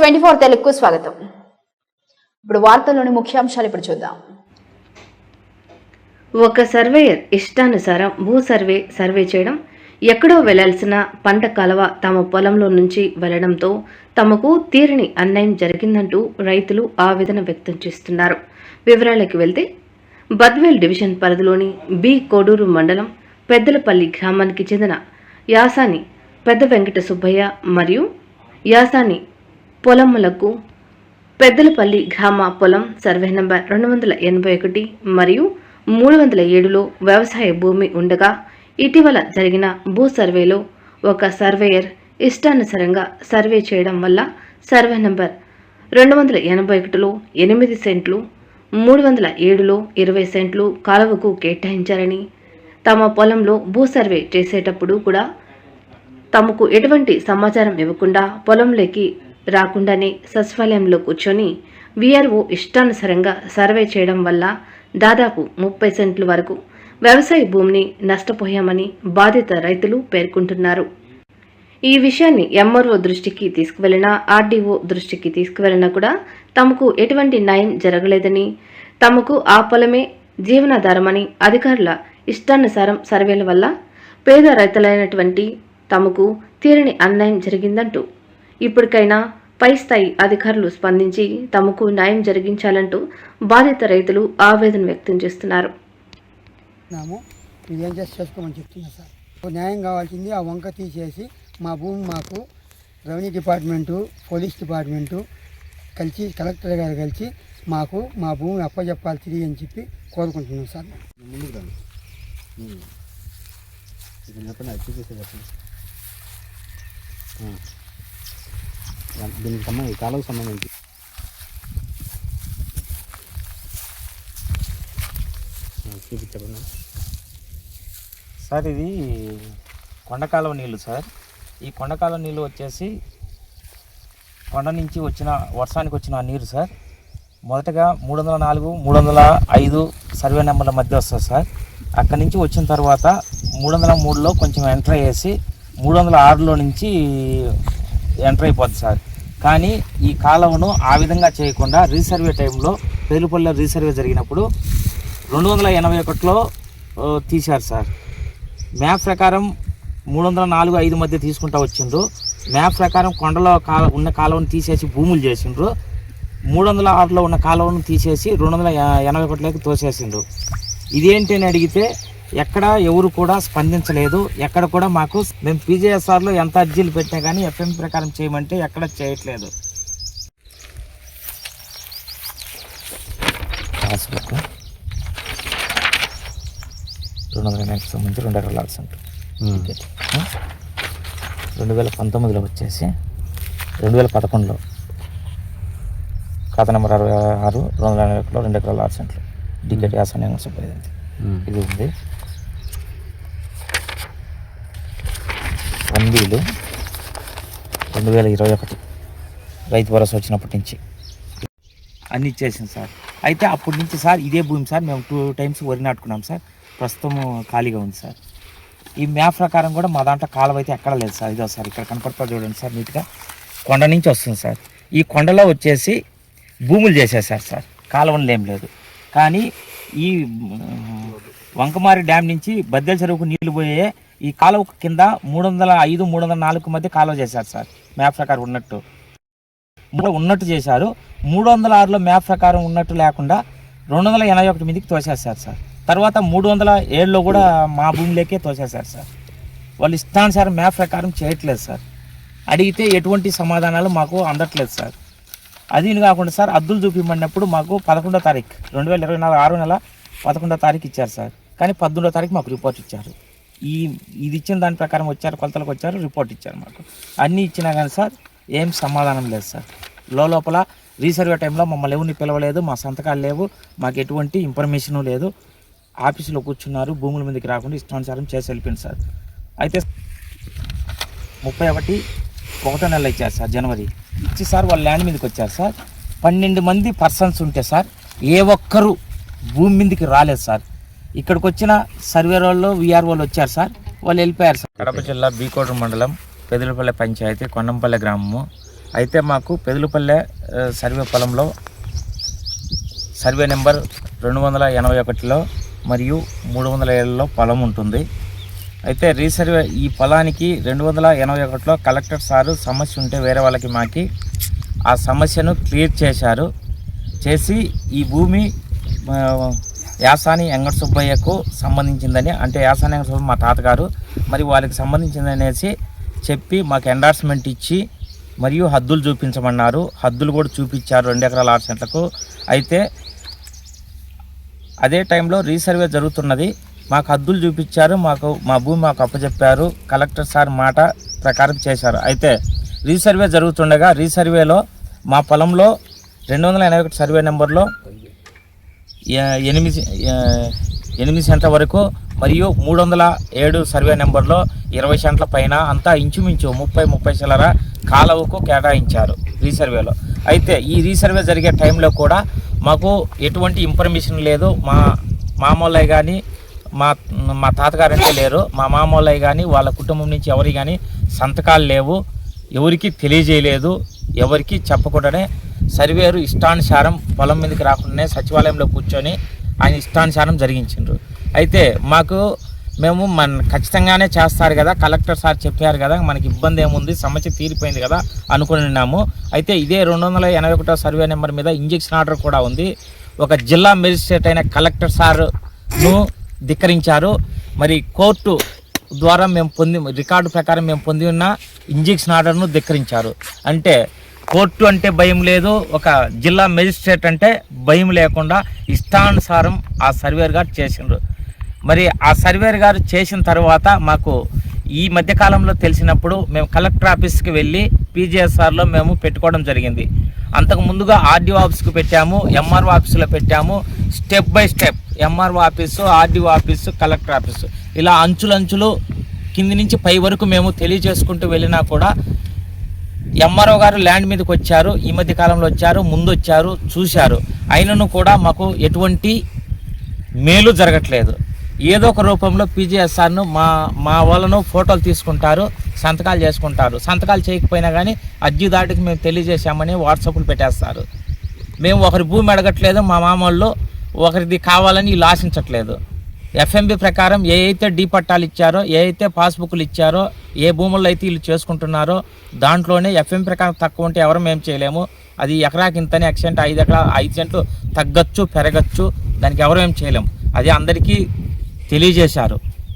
న్యూస్24 తెలుగుకు స్వాగతం. ఇప్పుడు వార్తల్లోని ముఖ్యాంశాలు చూద్దాం. ఒక సర్వేయర్ ఇష్టానుసారం భూ సర్వే చేయడం, ఎక్కడో వెళ్లాల్సిన పంట కాలువ తమ పొలంలో నుంచి వెళ్లడంతో తమకు తీరని అన్యాయం జరిగిందంటూ రైతులు ఆవేదన వ్యక్తం చేస్తున్నారు. వివరాలకు వెళ్తే బద్వేల్ డివిజన్ పరిధిలోని బి కోడూరు మండలం పెద్దలపల్లి గ్రామానికి చెందిన యాసాని పెద్ద వెంకట సుబ్బయ్య మరియు యాసాని పొలములకు పెద్దలపల్లి గ్రామ పొలం సర్వే నంబర్ 281 మరియు 307లో వ్యవసాయ భూమి ఉండగా ఇటీవల జరిగిన భూ సర్వేలో ఒక సర్వేయర్ ఇష్టానుసారంగా సర్వే చేయడం వల్ల సర్వే నంబర్ 281లో 8 సెంట్లు, 307లో 20 సెంట్లు కాలువకు కేటాయించారని, తమ పొలంలో భూ సర్వే చేసేటప్పుడు కూడా తమకు ఎటువంటి సమాచారం ఇవ్వకుండా పొలంలోకి రాకుండానే సచివాలయంలో కూర్చొని వీఆర్ఓ ఇష్టానుసారంగా సర్వే చేయడం వల్ల దాదాపు 30 సెంట్ల వరకు వ్యవసాయ భూమిని నష్టపోయామని బాధిత రైతులు పేర్కొంటున్నారు. ఈ విషయాన్ని ఎంఆర్ఓ దృష్టికి తీసుకువెళ్లినా, ఆర్డీఓ దృష్టికి తీసుకువెళ్లినా కూడా తమకు ఎటువంటి న్యాయం జరగలేదని, తమకు ఆ పొలమే జీవనాధారమని, అధికారుల ఇష్టానుసారం సర్వేల వల్ల పేద రైతులైనటువంటి తమకు తీరని అన్యాయం జరిగిందంటూ ఇప్పటికైనా పై స్థాయి అధికారులు స్పందించి తమకు న్యాయం జరిగించాలంటూ బాధిత రైతులు ఆవేదన వ్యక్తం చేస్తున్నారు. ఏం చేసి చేసుకోమని చెప్తున్నా సార్. న్యాయం కావాల్సింది ఆ వంక తీసేసి మా భూమి మాకు రెవెన్యూ డిపార్ట్మెంటు, పోలీస్ డిపార్ట్మెంటు కలిసి, కలెక్టర్ గారు కలిసి మాకు మా భూమిని అప్పచెప్పాల్సింది అని చెప్పి కోరుకుంటున్నాం సార్. దీనికి కాలువకు సంబంధించి చూపించండి సార్. ఇది కొండకాలువ నీళ్ళు సార్. ఈ కొండకాలువ నీళ్ళు వచ్చేసి కొండ నుంచి వచ్చిన వర్షానికి వచ్చిన నీరు సార్. మొదటగా 304, 305 సర్వే నెంబర్ల మధ్య వస్తుంది సార్. అక్కడి నుంచి వచ్చిన తర్వాత 303లో కొంచెం ఎంటర్ అయ్యేసి 306లో నుంచి ఎంటర్ అయిపోద్ది సార్. కానీ ఈ కాలువను ఆ విధంగా చేయకుండా రీసర్వే టైంలో పేలుపల్లి రీసర్వే జరిగినప్పుడు 281లో తీశారు సార్. మ్యాప్ ప్రకారం 304, 5 మధ్య తీసుకుంటూ వచ్చిండ్రు. మ్యాప్ ప్రకారం కొండలో ఉన్న కాలువను తీసేసి భూములు చేసిండ్రు. 306లో ఉన్న కాలువను తీసేసి 281లోకి తోసేసిండ్రు. ఇదేంటి అని అడిగితే ఎక్కడ ఎవరు కూడా స్పందించలేదు. ఎక్కడ కూడా మాకు మేము పీజీఎస్ఆర్లో ఎంత అర్జీలు పెట్టినా కానీ ఎఫ్ఎం ప్రకారం చేయమంటే ఎక్కడ చేయట్లేదు. పాస్బుక్ 200 సంబంధించి 2 ఎకరాల సెంట్ 2019లో వచ్చేసి 2011లో ఖాతా నెంబర్ 66 280 2 ఎకరాల 6 సెంట్లు డికెట్ యాసన సుబ్బయ్య. ఇది ఉంది 1 2021 రైతు భరోసా వచ్చినప్పటి నుంచి అన్నీ ఇచ్చేసింది సార్. అయితే అప్పటి నుంచి సార్ ఇదే భూమి సార్ మేము 2 టైమ్స్ వరి నాటుకున్నాం సార్. ప్రస్తుతం ఖాళీగా ఉంది సార్. ఈ మ్యాప్ ప్రకారం కూడా మా దాంట్లో కాలువ అయితే ఎక్కడ లేదు సార్. ఇదో సార్ ఇక్కడ కనపడతా చూడండి సార్, నీట్గా కొండ నుంచి వస్తుంది సార్. ఈ కొండలో వచ్చేసి భూములు చేసేసారు సార్, కాలువలు ఏం లేదు. కానీ ఈ వంకమారి డ్యామ్ నుంచి బద్దెల చెరువుకు నీళ్లు పోయే ఈ కాలువ కింద 305, 304 మధ్య కాలువ చేశారు సార్. మ్యాప్ ప్రకారం ఉన్నట్టు చేశారు. 306లో మ్యాప్ ప్రకారం ఉన్నట్టు లేకుండా 281 మీదకి తోసేస్తారు సార్. తర్వాత 307లో కూడా మా భూమిలోకే తోసేశారు సార్. వాళ్ళు ఇష్టానుసారం మ్యాప్ ప్రకారం చేయట్లేదు సార్. అడిగితే ఎటువంటి సమాధానాలు మాకు అందట్లేదు సార్. అది కాకుండా సార్ అద్దులు చూపించమన్నప్పుడు మాకు 11వ తారీఖు 2024 6 నెల 11వ తారీఖు ఇచ్చారు సార్. కానీ 18వ తారీఖు మాకు రిపోర్ట్ ఇచ్చారు. ఇది ఇచ్చిన దాని ప్రకారం వచ్చారు, కొలతలకు వచ్చారు, రిపోర్ట్ ఇచ్చారు మాకు. అన్నీ ఇచ్చినా కానీ సార్ ఏం సమాధానం లేదు సార్. లోపల రీసర్వే టైంలో మమ్మల్ని ఎవరిని పిలవలేదు, మా సంతకాలు లేవు, మాకు ఎటువంటి ఇన్ఫర్మేషను లేదు. ఆఫీసులో కూర్చున్నారు, భూముల మీదకి రాకుండా ఇష్టానుసారం చేసి వెళ్ళిపోయింది సార్. అయితే 31 నెల ఇచ్చారు సార్, జనవరి ఇచ్చి సార్ వాళ్ళ ల్యాండ్ మీదకి వచ్చారు సార్. 12 మంది పర్సన్స్ ఉంటే సార్ ఏ ఒక్కరు భూమి మీదకి రాలేదు సార్. ఇక్కడికి వచ్చిన సర్వే వాళ్ళు, వీఆర్ఓలు వచ్చారు సార్, వాళ్ళు వెళ్ళిపోయారు సార్. కడప జిల్లా బీకోటూరు మండలం పెదలపల్లి పంచాయతీ కొండంపల్లి గ్రామము అయితే మాకు పెదలుపల్లె సర్వే పొలంలో సర్వే నెంబర్ 281లో మరియు 307లో పొలం ఉంటుంది. అయితే రీసర్వే ఈ పొలానికి 281లో కలెక్టర్ సారు సమస్య ఉంటే వేరే వాళ్ళకి మాకి ఆ సమస్యను క్లియర్ చేశారు. చేసి ఈ భూమి యాసాని వెంకట సుబ్బయ్యకు సంబంధించిందని, అంటే యాసాని వెంకట సుబ్బయ్య మా తాతగారు, మరి వాళ్ళకి సంబంధించిందనేసి చెప్పి మాకు ఎండార్స్మెంట్ ఇచ్చి మరియు హద్దులు చూపించమన్నారు. హద్దులు కూడా చూపించారు 2 ఎకరాల 6 సెంట్లకు. అయితే అదే టైంలో రీసర్వే జరుగుతున్నది. మాకు హద్దులు చూపించారు, మా భూమి మాకు అప్పచెప్పారు. కలెక్టర్ సార్ మాట ప్రకారం చేశారు. అయితే రీసర్వే జరుగుతుండగా రీసర్వేలో మా పొలంలో 281 సర్వే నెంబర్లో 8 సెంట్ల వరకు మరియు 307 సర్వే నెంబర్లో 20 సెంట్ల పైన అంతా ఇంచుమించు 30 చిల్లర కాలువకు కేటాయించారు రీసర్వేలో. అయితే ఈ రీసర్వే జరిగే టైంలో కూడా మాకు ఎటువంటి ఇన్ఫర్మేషన్ లేదు. మా మామూలయ్య కానీ మా తాతగారంటే లేరు, మా మామూలయ్య కానీ వాళ్ళ కుటుంబం నుంచి ఎవరి కానీ సంతకాలు లేవు, ఎవరికి తెలియజేయలేదు, ఎవరికి చెప్పకుండానే సర్వేరు ఇష్టానుసారం పొలం మీదకి రాకుండానే సచివాలయంలో కూర్చొని ఆయన ఇష్టానుసారం జరిగించారు. అయితే మేము ఖచ్చితంగానే చేస్తారు కదా, కలెక్టర్ సార్ చెప్పారు కదా, మనకి ఇబ్బంది ఏముంది, సమస్య తీరిపోయింది కదా అనుకుని ఉన్నాము. అయితే ఇదే 281 సర్వే నెంబర్ మీద ఇంజెక్షన్ ఆర్డర్ కూడా ఉంది. ఒక జిల్లా మెజిస్ట్రేట్ అయిన కలెక్టర్ సార్ను ధిక్కరించారు. మరి కోర్టు ద్వారా రికార్డు ప్రకారం మేము పొంది ఉన్న ఇంజెక్షన్ ఆర్డర్ను ధిక్కరించారు. అంటే కోర్టు అంటే భయం లేదు, ఒక జిల్లా మెజిస్ట్రేట్ అంటే భయం లేకుండా ఇష్టానుసారం ఆ సర్వేర్ గారు చేసిండ్రు. మరి ఆ సర్వేర్ గారు చేసిన తర్వాత మాకు ఈ మధ్యకాలంలో తెలిసినప్పుడు మేము కలెక్టర్ ఆఫీస్కి వెళ్ళి పీజీఎస్ఆర్లో మేము పెట్టుకోవడం జరిగింది. అంతకు ముందుగా ఆర్డీఓ ఆఫీస్కి పెట్టాము, ఎంఆర్ఓ ఆఫీసులో పెట్టాము. Step by step MRO office, RDO office, collector office ఇలా అంచులంచులు కింది నుంచి పై వరకు మేము తెలియజేసుకుంటూ వెళ్ళినా కూడా ఎంఆర్ఓ గారు ల్యాండ్ మీదకి వచ్చారు, ఈ మధ్య కాలంలో వచ్చారు, ముందు వచ్చారు, చూశారు. అయినను కూడా మాకు ఎటువంటి మేలు జరగట్లేదు. ఏదో ఒక రూపంలో పీజీఎస్ఆర్ను మా వాళ్ళను ఫోటోలు తీసుకుంటారు, సంతకాలు చేసుకుంటారు. సంతకాలు చేయకపోయినా కానీ అర్జీ దాటికి మేము తెలియజేశామని వాట్సాప్లు పెట్టేస్తారు. మేము ఒకరి భూమి అడగట్లేదు, మా మామూళ్ళు ఒకరిది కావాలని వీళ్ళు ఆశించట్లేదు. ఎఫ్ఎంబి ప్రకారం ఏ అయితే డీ పట్టాలు ఇచ్చారో, ఏ అయితే పాస్బుక్లు ఇచ్చారో, ఏ భూముల్లో అయితే వీళ్ళు చేసుకుంటున్నారో దాంట్లోనే ఎఫ్ఎంబి ప్రకారం తక్కువ ఉంటే ఎవరు మేము చేయలేము. అది ఎకరాకి ఇంతనే ఎక్సెంట్ 5 సెంట్లు తగ్గచ్చు, పెరగచ్చు, దానికి ఎవరు ఏం చేయలేము. అది అందరికీ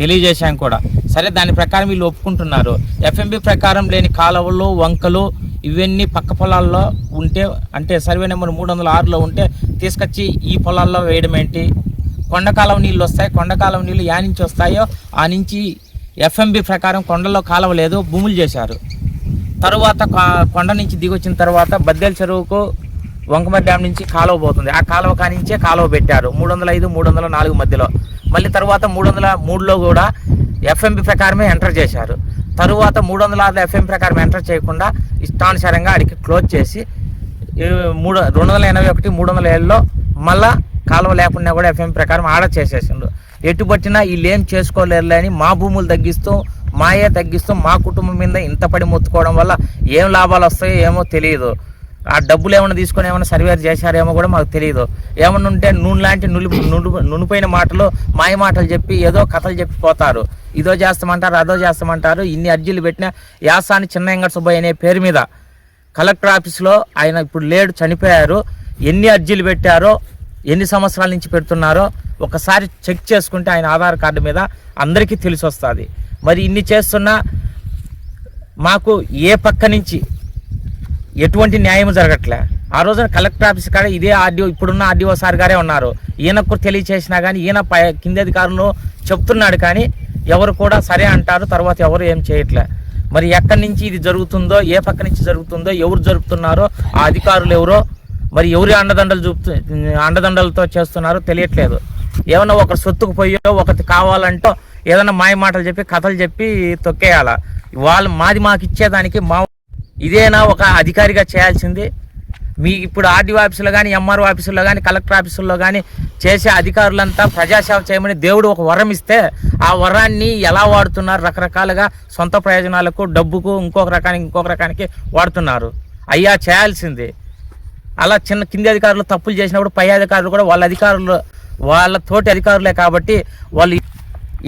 తెలియజేశాం కూడా. సరే, దాని ప్రకారం వీళ్ళు ఒప్పుకుంటున్నారు. ఎఫ్ఎంబి ప్రకారం లేని కాలువలు, వంకలు ఇవన్నీ పక్క పొలాల్లో ఉంటే, అంటే సర్వే నెంబర్ 306లో ఉంటే తీసుకొచ్చి ఈ పొలాల్లో వేయడం ఏంటి? కొండకాలం నీళ్ళు వస్తాయి, కొండకాలం నీళ్ళు యా నుంచి వస్తాయో ఆ నుంచి ఎఫ్ఎంబి ప్రకారం కొండల్లో కాలువ లేదు, భూములు చేశారు. తరువాత కొండ నుంచి దిగొచ్చిన తర్వాత బద్దెల చెరువుకు వంకమర్ డ్యామ్ నుంచి కాలువ పోతుంది. ఆ కాలువ కానించే కాలువ పెట్టారు 305, 304 మధ్యలో. మళ్ళీ తర్వాత 303లో కూడా ఎఫ్ఎంబి ప్రకారమే ఎంటర్ చేశారు. తరువాత 306 ఎఫ్ఎం ప్రకారం ఎంటర్ చేయకుండా ఇష్టానుసారంగా అడిగి క్లోజ్ చేసి 281, 307లో మళ్ళా కాలువ లేకుండా కూడా ఎఫ్ఎం ప్రకారం ఆర్డర్ చేసేసిండ్రు. ఎటుబట్టినా వీళ్ళు ఏం చేసుకోలేరులే అని మా భూములు తగ్గిస్తూ, తగ్గిస్తూ మా కుటుంబం మీద ఇంత పడి మొత్తుకోవడం వల్ల ఏం లాభాలు వస్తాయో ఏమో తెలియదు. ఆ డబ్బులు ఏమైనా తీసుకొని ఏమైనా సర్వేర్ చేశారేమో కూడా మాకు తెలియదు. ఏమన్నా ఉంటే నూనె లాంటి నునిపోయిన మాటలు, మాయ మాటలు చెప్పి ఏదో కథలు చెప్పి పోతారు. ఇదో చేస్తామంటారు, అదో చేస్తామంటారు. ఇన్ని అర్జీలు పెట్టిన యాసాని చిన్న వెంకట సుబ్బయ్య అనే పేరు మీద కలెక్టర్ ఆఫీస్లో ఆయన ఇప్పుడు లేడు, చనిపోయారు. ఎన్ని అర్జీలు పెట్టారో, ఎన్ని సంవత్సరాల నుంచి పెడుతున్నారో ఒకసారి చెక్ చేసుకుంటే ఆయన ఆధార్ కార్డు మీద అందరికీ తెలిసి వస్తుంది. మరి ఇన్ని చేస్తున్నా మాకు ఏ పక్క నుంచి ఎటువంటి న్యాయం జరగట్లే. ఆ రోజున కలెక్టర్ ఆఫీస్ కాడ ఇదే ఆర్డీఓ, ఇప్పుడున్న ఆర్డీఓ సార్ గారే ఉన్నారు. ఈయనకు తెలియచేసినా కానీ ఈయన కింది అధికారులు చెప్తున్నాడు, కానీ ఎవరు కూడా సరే అంటారు, తర్వాత ఎవరు ఏం చేయట్లే. మరి ఎక్కడి నుంచి ఇది జరుగుతుందో, ఏ పక్క నుంచి జరుగుతుందో, ఎవరు జరుపుతున్నారో, ఆ అధికారులు ఎవరో, మరి ఎవరి అండదండలతో చేస్తున్నారో తెలియట్లేదు. ఏమన్నా ఒకరి సొత్తుకు పోయో, ఒకటి కావాలంటో ఏదైనా మాయ మాటలు చెప్పి, కథలు చెప్పి తొక్కేయాల. వాళ్ళు మాకు ఇచ్చేదానికి ఇదేనా ఒక అధికారిగా చేయాల్సింది? మీ ఇప్పుడు ఆర్డీఓ ఆఫీసులో కానీ, ఎంఆర్ఓ ఆఫీసుల్లో కానీ, కలెక్టర్ ఆఫీసుల్లో కానీ చేసే అధికారులంతా ప్రజాసేవ చేయమని దేవుడు ఒక వరం ఇస్తే ఆ వరాన్ని ఎలా వాడుతున్నారు? రకరకాలుగా సొంత ప్రయోజనాలకు, డబ్బుకు, ఇంకొక రకానికి వాడుతున్నారు. అయ్యా చేయాల్సిందే. అలా చిన్న కింది అధికారులు తప్పులు చేసినప్పుడు పై అధికారులు కూడా వాళ్ళ తోటి అధికారులే కాబట్టి వాళ్ళు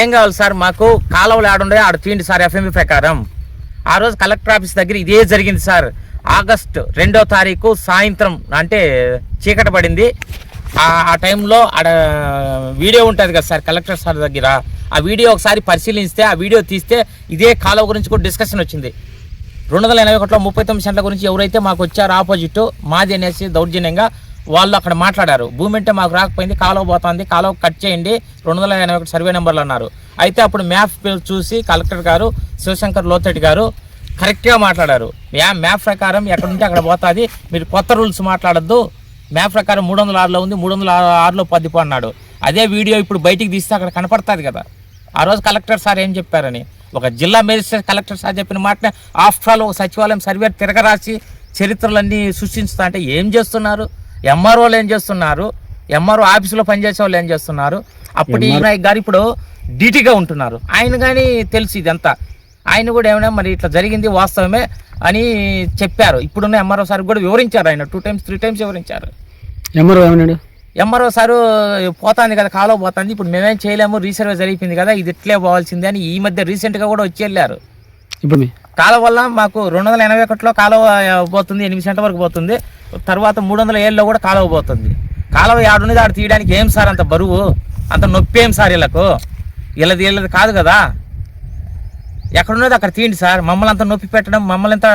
ఏం కావాలి సార్, మాకు కాలువలు ఆడుండే ఆడ తీయండి సార్ ఎఫ్ఎంబి ప్రకారం. ఆ రోజు కలెక్టర్ ఆఫీస్ దగ్గర ఇదే జరిగింది సార్. ఆగస్టు 2వ తారీఖు సాయంత్రం అంటే చీకటి పడింది. ఆ టైంలో ఆడ వీడియో ఉంటుంది కదా సార్ కలెక్టర్ సార్ దగ్గర, ఆ వీడియో ఒకసారి పరిశీలిస్తే ఆ వీడియో తీస్తే ఇదే కాలువ గురించి కూడా డిస్కషన్ వచ్చింది. 281లో 39 సెంట్ల గురించి ఎవరైతే మాకు వచ్చారో ఆపోజిట్ మాది అనేసి దౌర్జన్యంగా వాళ్ళు అక్కడ మాట్లాడారు. భూమి అంటే మాకు రాకపోయింది, కాలువ పోతుంది, కాలువ కట్ చేయండి 281 సర్వే నెంబర్లు అన్నారు. అయితే అప్పుడు మ్యాప్ చూసి కలెక్టర్ గారు శివశంకర్ లోతటి గారు కరెక్ట్గా మాట్లాడారు. మ్యాప్ ప్రకారం ఎక్కడుంటే అక్కడ పోతుంది, మీరు కొత్త రూల్స్ మాట్లాడద్దు, మ్యాప్ ప్రకారం 306లో ఉంది, 306లో 10 అన్నాడు. అదే వీడియో ఇప్పుడు బయటికి తీస్తే అక్కడ కనపడుతుంది కదా. ఆ రోజు కలెక్టర్ సార్ ఏం చెప్పారని, ఒక జిల్లా మేజిస్ట్రేట్ కలెక్టర్ సార్ చెప్పిన మాటనే ఆఫ్టర్ ఆల్ ఒక సచివాలయం సర్వే తిరగరాసి చరిత్రలన్నీ సృష్టించుతా అంటే ఏం చేస్తున్నారు? ఎంఆర్ఓలు ఏం చేస్తున్నారు? ఎంఆర్ఓ ఆఫీసులో పనిచేసే వాళ్ళు ఏం చేస్తున్నారు? అప్పుడు ఈ నాయక్ గారు ఇప్పుడు డీటీగా ఉంటున్నారు. ఆయన కానీ తెలుసు ఇదంతా. ఆయన కూడా ఏమైనా మరి ఇట్లా జరిగింది వాస్తవమే అని చెప్పారు. ఇప్పుడున్న ఎంఆర్ఓ సార్ కూడా వివరించారు. ఆయన 2 times 3 times వివరించారు. ఎంఆర్ఓ సారు పోతుంది కదా, కాలువ పోతుంది, ఇప్పుడు మేమేం చేయలేము, రీసర్వే జరిగిపోయింది కదా, ఇది ఇట్లే పోవాల్సిందే అని ఈ మధ్య రీసెంట్గా కూడా వచ్చి వెళ్ళారు. ఇప్పుడు కాలువ వల్ల మాకు 281లో కాలువ పోతుంది, 8 సెంట్ల వరకు పోతుంది. తర్వాత 307లో కూడా కాలువ పోతుంది. కాలువ ఆడున్నది ఆడు తీయడానికి ఏం సార్ అంత బరువు, అంత నొప్పి ఏం సార్ వీళ్ళకు? వీళ్ళది కాదు కదా, ఎక్కడున్నది అక్కడ తీయండి సార్. మమ్మల్ని అంత నొప్పి పెట్టడం, మమ్మల్ని అంత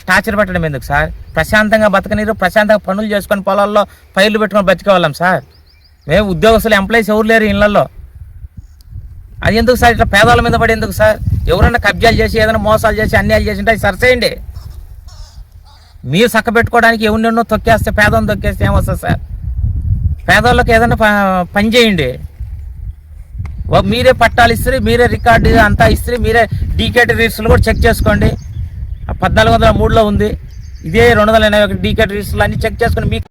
టార్చర్ పెట్టడం ఎందుకు సార్? ప్రశాంతంగా బతకనీరు, ప్రశాంతంగా పనులు చేసుకొని పొలాల్లో పైర్లు పెట్టుకొని బతికేవాళ్ళం సార్. మేము ఉద్యోగస్తులు ఎంప్లాయీస్ ఎవరు లేరు ఇళ్లలో. అది ఎందుకు సార్ ఇట్లా పేదవాళ్ళ మీద పడి ఎందుకు సార్? ఎవరైనా కబ్జాలు చేసి ఏదైనా మోసాలు చేసి అన్యాయాలు చేసి ఉంటే అది సరిచేయండి. మీరు చక్కబెట్టుకోవడానికి ఎవరినెన్నో తొక్కేస్తే, పేదవాళ్ళని తొక్కేస్తే ఏమొస్తుంది సార్? పేదవాళ్ళకి ఏదైనా పని చేయండి. మీరే పట్టాలు ఇస్తారు, మీరే రికార్డు అంతా ఇస్తారు, మీరే డీకేటీ రిజిస్టర్లు కూడా చెక్ చేసుకోండి. 1403లో ఉంది, ఇదే 281 డీకేటీ రిజిస్టర్లు అన్నీ చెక్ చేసుకొని మీకు